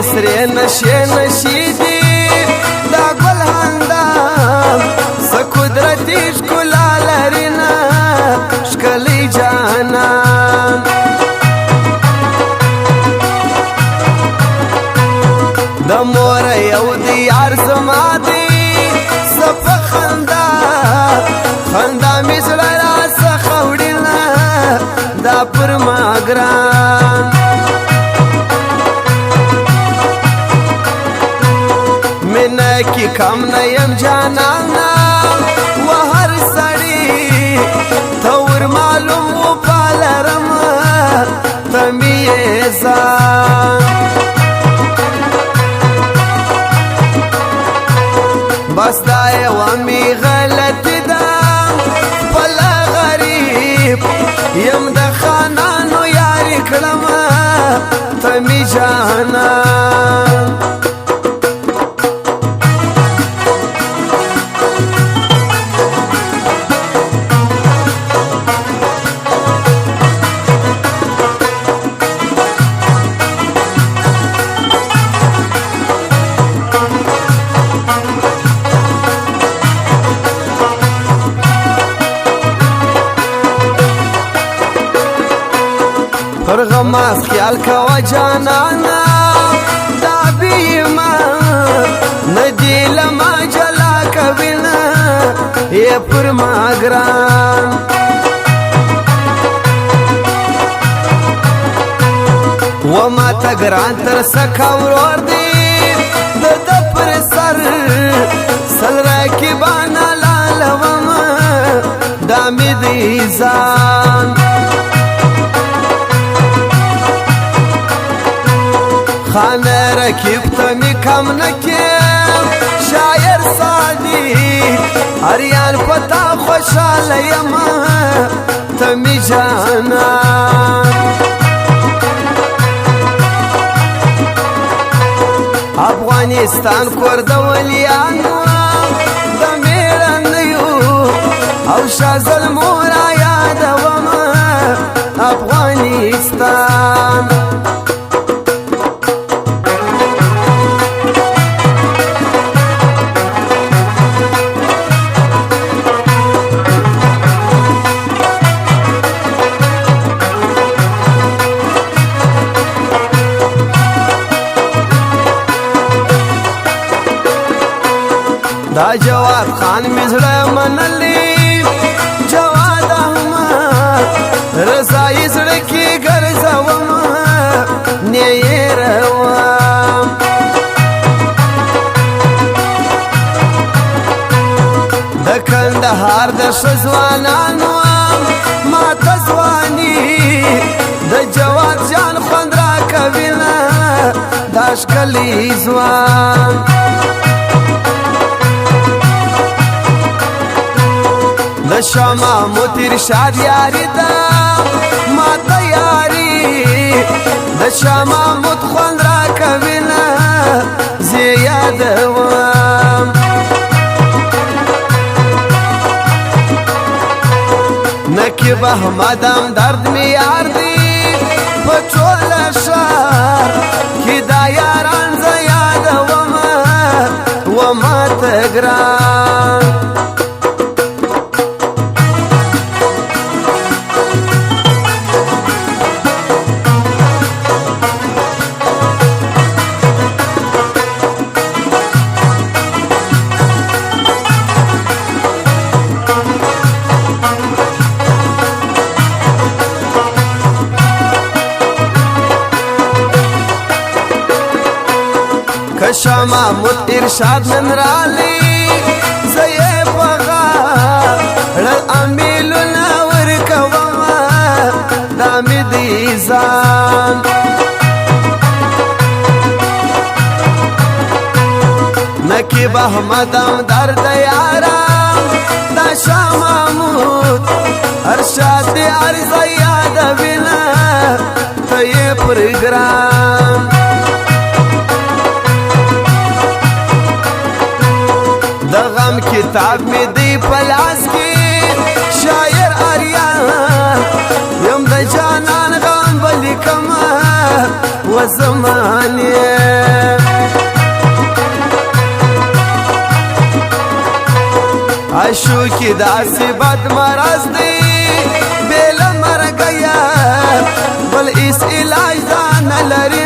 سرې نشې نشې دي دا ګل اندام څه قدرتي ښکلا لري نه ښکلی جانان د مور یو د یار زما دی څه په خندا خندا مې زړه راڅخه وړینه دا پر ما ګران مینه کې کم نه یم جانانا و هر سړي ته ور معلوم و پالرم ته مې یې ځان بس دا یوه مې غلطي ده خپله غریب یم د خانانو یاري کړمه ته مې جانان پر غماز خیال کوا جانانا دا بیما ندی لما جلا کوینا یہ پر ما گران وما تا گران تر سکا ورور دی دا پر سر سل راکی بانا لالا وما دا می دی زان خانه رکیب تمی کم نکیم شاعر سادی اریان پتا خوشحال یما تمی جانان افغانستان کورد ولیانو د میړنیو او شازل مورا یادوما افغانستان دا جواد خان مزړه منلی جواد احمد رضای زړه کې ګرځوم نه یې روام د کندهار د ښځوانانو ما ته ځواني د جواد جان خوند راکوینه دا ښکلی ځوان د شاه محمود ارشاد یاری دا ما ته یاری د شاه محمود خوند راکوینه زه یادوم نقیب احمد هم درد مې یار دی په ټوله ښار کې دا یاران زه یادوم و ما ته ګران شاه محمود ارشاد نن رالی زه پغا امیلونه ورکوما دا می دی ځان نقیب احمد هم درد یارم دا شاه محمود ارشاد دی عرض یادوینه ته یې پروګرام د غم کتاب می دی پلاس کی شاعر اریان یم د جانان غم بلیکم و زمانه عشو کی داسی بد مرض دی بیل مرگیا بل اس علاج دا نلری